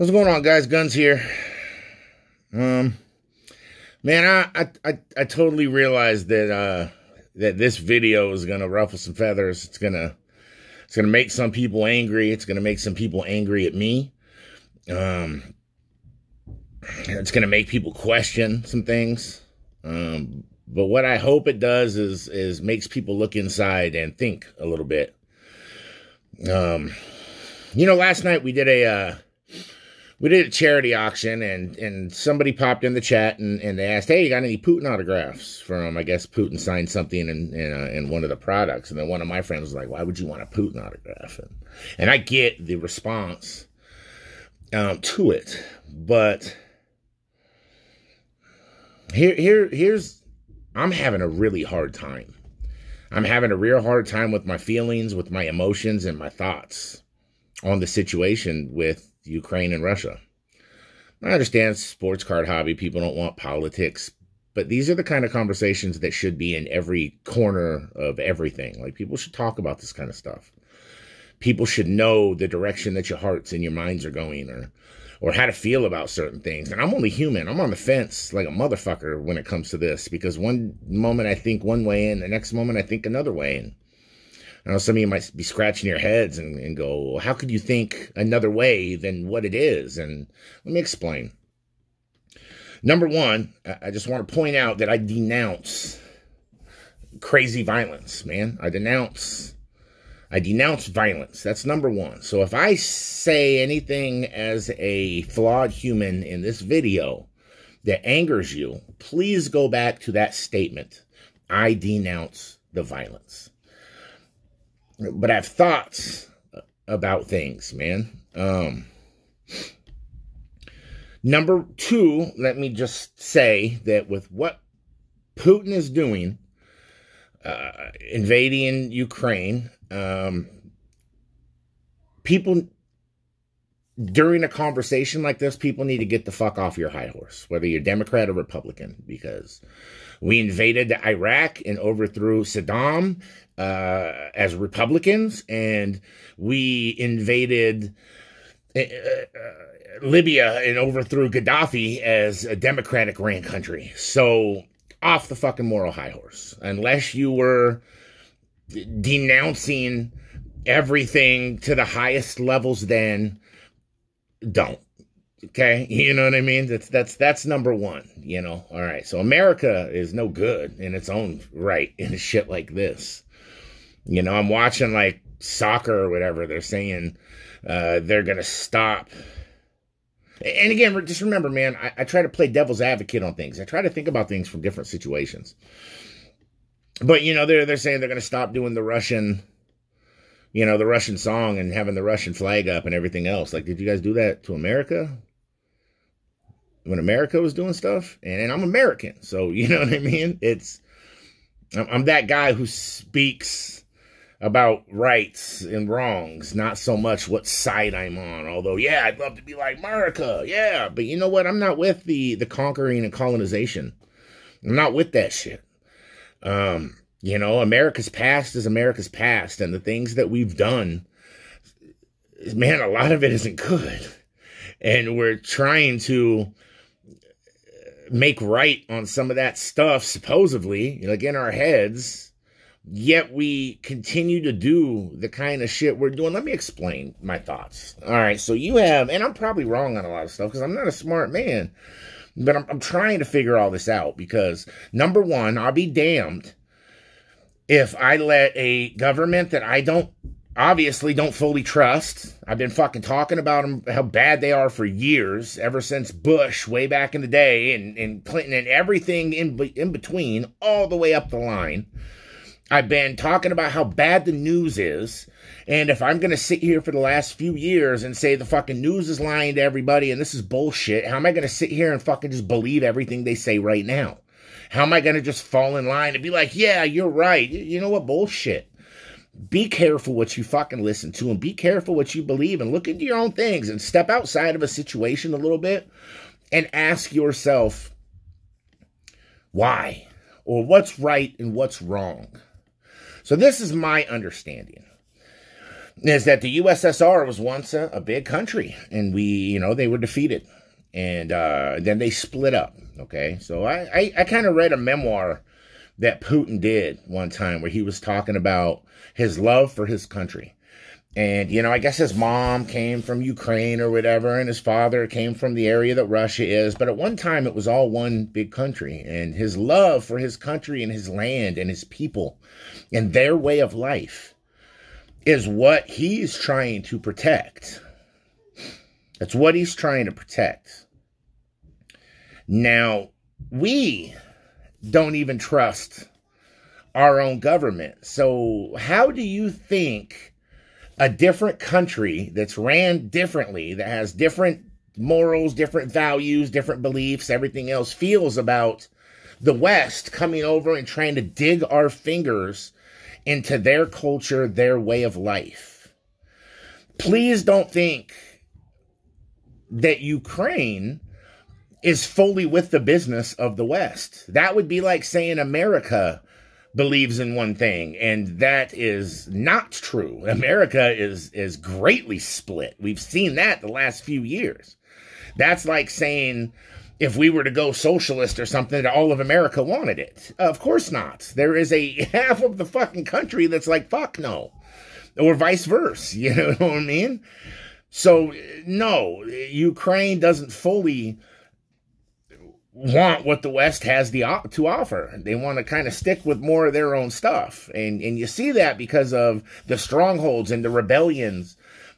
What's going on, guys? Guns here. Man, I totally realized that that this video is gonna ruffle some feathers. It's gonna make some people angry. It's gonna make some people angry at me. It's gonna make people question some things. But what I hope it does is makes people look inside and think a little bit. Last night we did a charity auction, and somebody popped in the chat and they asked, "Hey, you got any Putin autographs?" From, I guess, Putin signed something in one of the products. And then one of my friends was like, "Why would you want a Putin autograph?" And I get the response to it, but here's I'm having a really hard time. I'm having a real hard time with my feelings, with my emotions, and my thoughts on the situation with Ukraine and Russia. I understand sports card hobby, people don't want politics, but these are the kind of conversations that should be in every corner of everything. Like, people should talk about this kind of stuff. People should know the direction that your hearts and your minds are going, or how to feel about certain things. And I'm only human. I'm on the fence like a motherfucker when it comes to this, because one moment I think one way and the next moment I think another way. And I know some of you might be scratching your heads and go, well, how could you think another way than what it is? And let me explain. Number one, I just want to point out that I denounce crazy violence, man. I denounce violence. That's number one. So if I say anything as a flawed human in this video that angers you, please go back to that statement. I denounce the violence. But I have thoughts about things, man. Number two, let me just say that with what Putin is doing, invading Ukraine, people, during a conversation like this, people need to get the fuck off your high horse, whether you're Democrat or Republican, because we invaded Iraq and overthrew Saddam as Republicans, and we invaded Libya and overthrew Gaddafi as a Democratic-ran country. So off the fucking moral high horse. Unless you were denouncing everything to the highest levels, then don't. Okay, you know what I mean? That's number one, you know? All right, so America is no good in its own right in shit like this. You know, I'm watching, like, soccer or whatever. They're saying they're going to stop. And again, just remember, man, I try to play devil's advocate on things. I try to think about things from different situations. But, you know, they're saying they're going to stop doing the Russian song and having the Russian flag up and everything else. Like, did you guys do that to America? When America was doing stuff? And I'm American, so you know what I mean? I'm that guy who speaks about rights and wrongs, not so much what side I'm on. Although, yeah, I'd love to be like America, yeah. But you know what? I'm not with the conquering and colonization. I'm not with that shit. You know, America's past is America's past, and the things that we've done, man, a lot of it isn't good. And we're trying to make right on some of that stuff, supposedly, like in our heads, yet we continue to do the kind of shit we're doing. Let me explain my thoughts. All right, so you have, and I'm probably wrong on a lot of stuff because I'm not a smart man, but I'm trying to figure all this out, because number one, I'll be damned if I let a government that I obviously don't fully trust. I've been fucking talking about them, how bad they are for years, ever since Bush way back in the day, and Clinton, and everything in between, all the way up the line. I've been talking about how bad the news is, and if I'm going to sit here for the last few years and say the fucking news is lying to everybody and this is bullshit, how am I going to sit here and fucking just believe everything they say right now? How am I going to just fall in line and be like, yeah, you're right? You know what? Bullshit. Be careful what you fucking listen to, and be careful what you believe, and look into your own things and step outside of a situation a little bit and ask yourself why, or what's right and what's wrong. So this is my understanding. is that the USSR was once a big country, and they were defeated, and then they split up. Okay, so I kind of read a memoir that Putin did one time where he was talking about his love for his country. And, I guess his mom came from Ukraine or whatever, and his father came from the area that Russia is. But at one time, it was all one big country. And his love for his country and his land and his people and their way of life is what he's trying to protect. That's what he's trying to protect. Now, we don't even trust our own government. So how do you think a different country that's ran differently, that has different morals, different values, different beliefs, everything else feels about the West coming over and trying to dig our fingers into their culture, their way of life? Please don't think that Ukraine is fully with the business of the West. That would be like saying America believes in one thing, and that is not true. America is greatly split. We've seen that the last few years. That's like saying if we were to go socialist or something, that all of America wanted it. Of course not. There is a half of the fucking country that's like, fuck no. Or vice versa. You know what I mean? So, no, Ukraine doesn't fully want what the West has to offer. They want to kind of stick with more of their own stuff. And you see that because of the strongholds and the rebellions,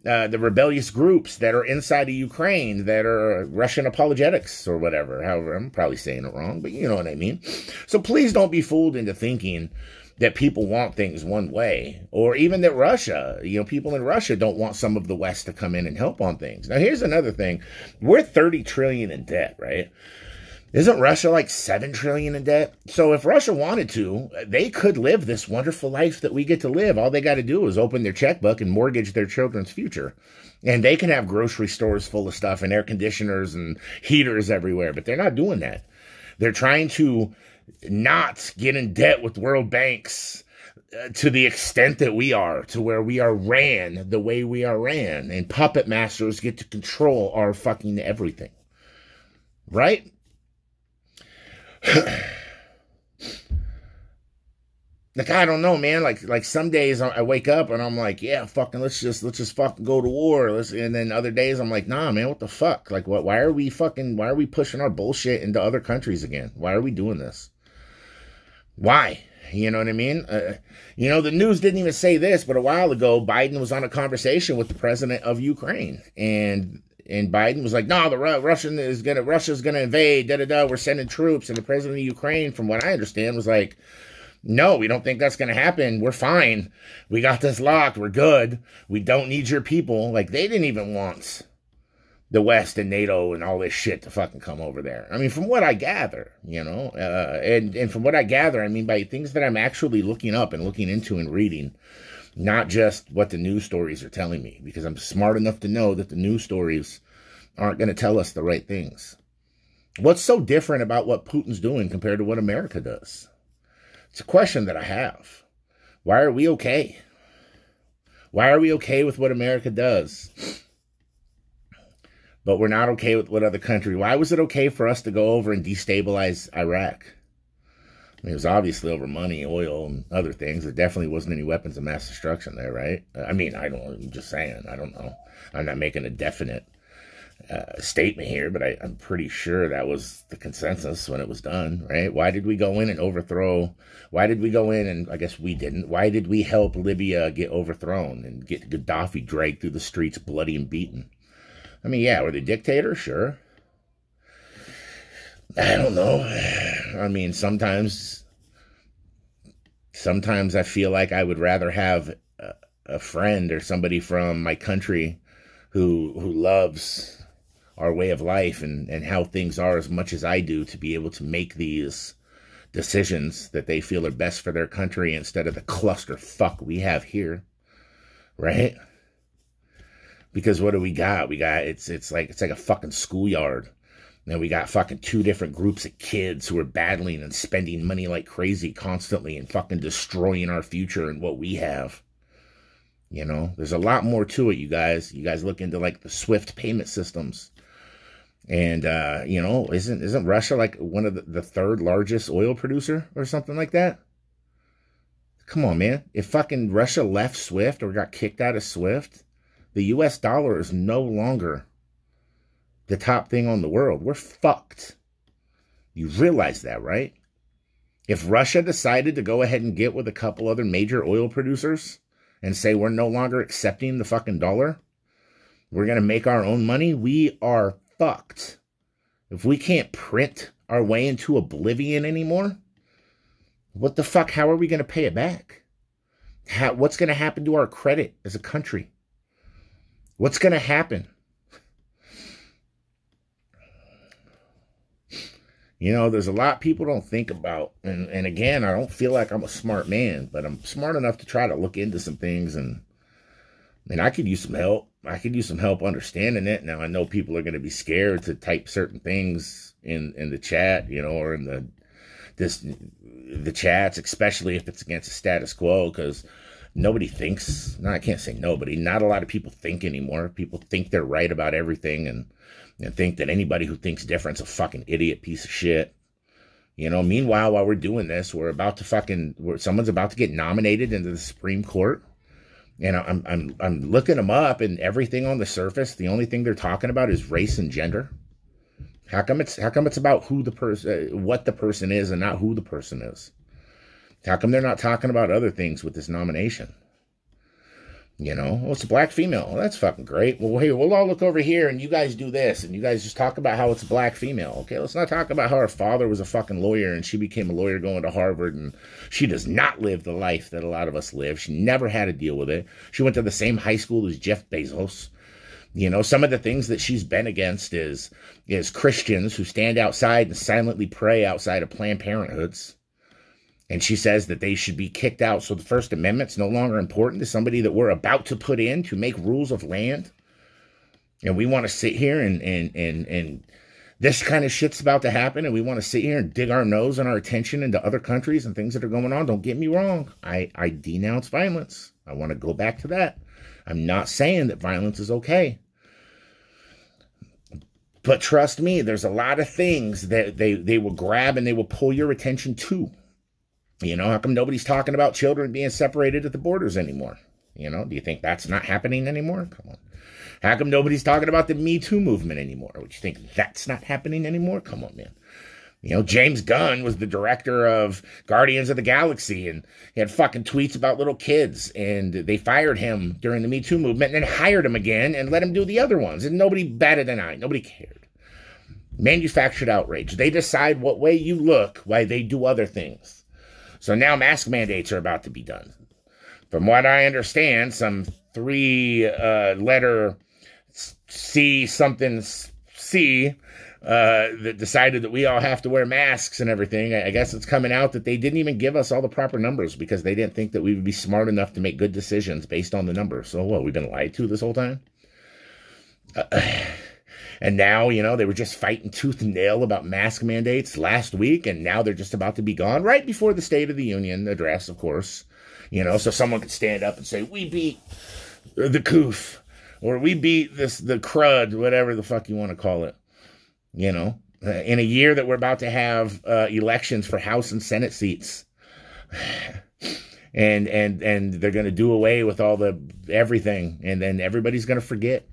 the rebellious groups that are inside of Ukraine that are Russian apologetics or whatever. However, I'm probably saying it wrong, but you know what I mean. So please don't be fooled into thinking that people want things one way, or even that Russia, people in Russia don't want some of the West to come in and help on things. Now, here's another thing. We're 30 trillion in debt, right? Isn't Russia like 7 trillion in debt? So if Russia wanted to, they could live this wonderful life that we get to live. All they got to do is open their checkbook and mortgage their children's future. And they can have grocery stores full of stuff and air conditioners and heaters everywhere. But they're not doing that. They're trying to not get in debt with world banks to the extent that we are, to where we are ran the way we are ran. And puppet masters get to control our fucking everything. Right? Like, I don't know, man. Like some days I wake up and I'm like, yeah, fucking let's just fucking go to war. And then other days I'm like, nah, man, what the fuck? Like, why are we pushing our bullshit into other countries again? Why are we doing this? Why? You know what I mean? The news didn't even say this, but a while ago, Biden was on a conversation with the president of Ukraine, and Biden was like, no, Russia's gonna invade, we're sending troops. And the president of Ukraine, from what I understand, was like, no, we don't think that's gonna happen. We're fine. We got this locked. We're good. We don't need your people. Like, they didn't even want the West and NATO and all this shit to fucking come over there. I mean, from what I gather, and from what I gather, I mean, by things that I'm actually looking up and looking into and reading, not just what the news stories are telling me, because I'm smart enough to know that the news stories aren't going to tell us the right things. What's so different about what Putin's doing compared to what America does? It's a question that I have. Why are we okay? Why are we okay with what America does, but we're not okay with what other country? Why was it okay for us to go over and destabilize Iraq? I mean, it was obviously over money, oil, and other things. There definitely wasn't any weapons of mass destruction there, right? I mean, I'm just saying. I don't know. I'm not making a definite statement here, but I'm pretty sure that was the consensus when it was done, right? Why did we go in and overthrow? Why did we go in and, I guess we didn't, why did we help Libya get overthrown and get Gaddafi dragged through the streets bloody and beaten? I mean, yeah, were they dictators? Sure. I don't know. I mean, sometimes I feel like I would rather have a friend or somebody from my country who loves our way of life and how things are as much as I do, to be able to make these decisions that they feel are best for their country instead of the clusterfuck we have here, right? Because what do we got? It's like a fucking schoolyard. And we got fucking 2 different groups of kids who are battling and spending money like crazy constantly and fucking destroying our future and what we have. You know, there's a lot more to it, you guys. You guys look into like the SWIFT payment systems. And, you know, isn't Russia like one of the third largest oil producer or something like that? Come on, man. If fucking Russia left SWIFT or got kicked out of SWIFT, the US dollar is no longer the top thing on the world. We're fucked. You realize that, right? If Russia decided to go ahead and get with a couple other major oil producers and say we're no longer accepting the fucking dollar, we're going to make our own money, we are fucked. If we can't print our way into oblivion anymore, what the fuck, how are we going to pay it back? What's going to happen to our credit as a country? What's going to happen? You know, there's a lot people don't think about. And again, I don't feel like I'm a smart man, but I'm smart enough to try to look into some things. And I could use some help. I could use some help understanding it. Now, I know people are going to be scared to type certain things in the chat, you know, or in the chats, especially if it's against the status quo, because nobody thinks. No, I can't say nobody. Not a lot of people think anymore. People think they're right about everything and think that anybody who thinks different's a fucking idiot piece of shit. You know, meanwhile, while we're doing this, someone's about to get nominated into the Supreme Court. And I'm looking them up, and everything on the surface, the only thing they're talking about is race and gender. How come it's about what the person is and not who the person is? How come they're not talking about other things with this nomination? You know, well, it's a black female. Well, that's fucking great. Well, hey, we'll all look over here and you guys do this and you guys just talk about how it's a black female. Okay, let's not talk about how her father was a fucking lawyer and she became a lawyer going to Harvard and she does not live the life that a lot of us live. She never had to deal with it. She went to the same high school as Jeff Bezos. You know, some of the things that she's been against is Christians who stand outside and silently pray outside of Planned Parenthoods. And she says that they should be kicked out. So the First Amendment's no longer important to somebody that we're about to put in to make rules of land. And we want to sit here and this kind of shit's about to happen. And we want to sit here and dig our nose and our attention into other countries and things that are going on. Don't get me wrong. I denounce violence. I want to go back to that. I'm not saying that violence is okay. But trust me, there's a lot of things that they will grab and they will pull your attention to. You know, how come nobody's talking about children being separated at the borders anymore? You know, do you think that's not happening anymore? Come on. How come nobody's talking about the Me Too movement anymore? Would you think that's not happening anymore? Come on, man. You know, James Gunn was the director of Guardians of the Galaxy, and he had fucking tweets about little kids, and they fired him during the Me Too movement and then hired him again and let him do the other ones, and nobody batted an eye. Nobody cared. Manufactured outrage. They decide what way you look while they do other things. So now mask mandates are about to be done. From what I understand, some 3-letter C something C that decided that we all have to wear masks and everything. I guess it's coming out that they didn't even give us all the proper numbers because they didn't think that we would be smart enough to make good decisions based on the numbers. So what, we've been lied to this whole time? And now, you know, they were just fighting tooth and nail about mask mandates last week, and now they're just about to be gone right before the State of the Union address, of course. You know, so someone could stand up and say, we beat the coof, or we beat the crud, whatever the fuck you want to call it. You know, in a year that we're about to have elections for House and Senate seats. and they're going to do away with all everything, and then everybody's going to forget.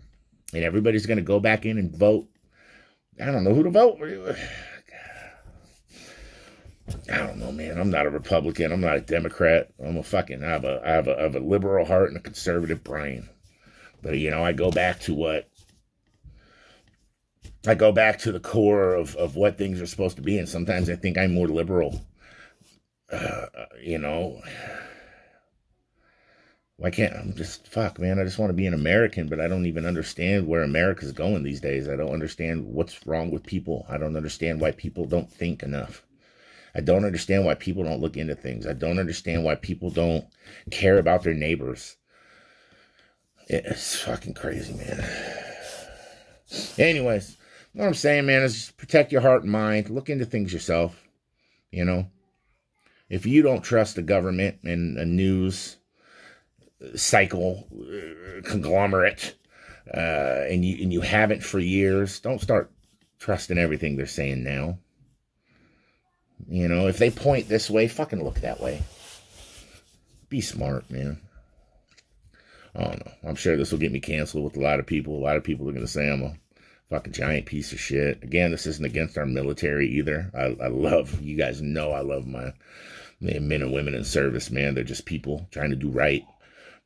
And everybody's going to go back in and vote. I don't know who to vote. I don't know, man. I'm not a Republican. I'm not a Democrat. I have a liberal heart and a conservative brain. But, you know, I go back to the core of what things are supposed to be. And sometimes I think I'm more liberal. You know, why can't I'm just fuck, man? I just want to be an American, but I don't even understand where America's going these days. I don't understand what's wrong with people. I don't understand why people don't think enough. I don't understand why people don't look into things. I don't understand why people don't care about their neighbors. It's fucking crazy, man. Anyways, what I'm saying, man, is just protect your heart and mind. Look into things yourself. You know, if you don't trust the government and the news, cycle conglomerate, and you haven't for years, don't start trusting everything they're saying now. You know, if they point this way, fucking look that way. Be smart, man. I don't know. I'm sure this will get me canceled with a lot of people. A lot of people are going to say I'm a fucking giant piece of shit. Again, this isn't against our military either. I love, you guys know I love my men and women in service, man. They're just people trying to do right.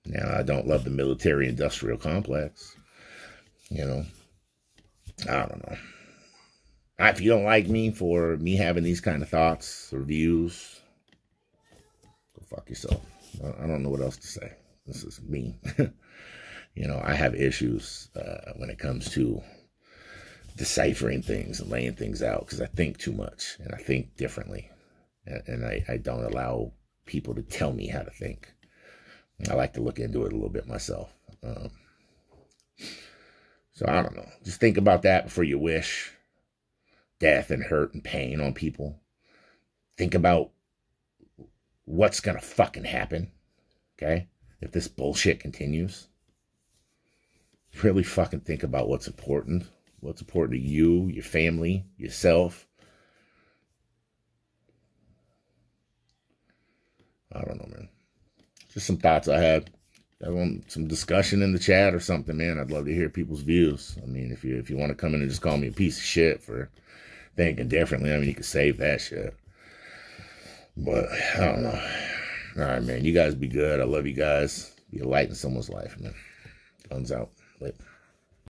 Now, I don't love the military-industrial complex. You know, I don't know. If you don't like me for me having these kind of thoughts or views, go fuck yourself. I don't know what else to say. This is me. You know, I have issues when it comes to deciphering things and laying things out because I think too much and I think differently. And I don't allow people to tell me how to think. I like to look into it a little bit myself. So I don't know. Just think about that before you wish death and hurt and pain on people. Think about what's going to fucking happen, okay, if this bullshit continues. Really fucking think about what's important to you, your family, yourself. I don't know, man. Just some thoughts I had. I want some discussion in the chat or something, man. I'd love to hear people's views. I mean, if you want to come in and just call me a piece of shit for thinking differently, I mean, you can save that shit. But I don't know. All right, man. You guys be good. I love you guys. Be a light in someone's life, man. Guns out. Later.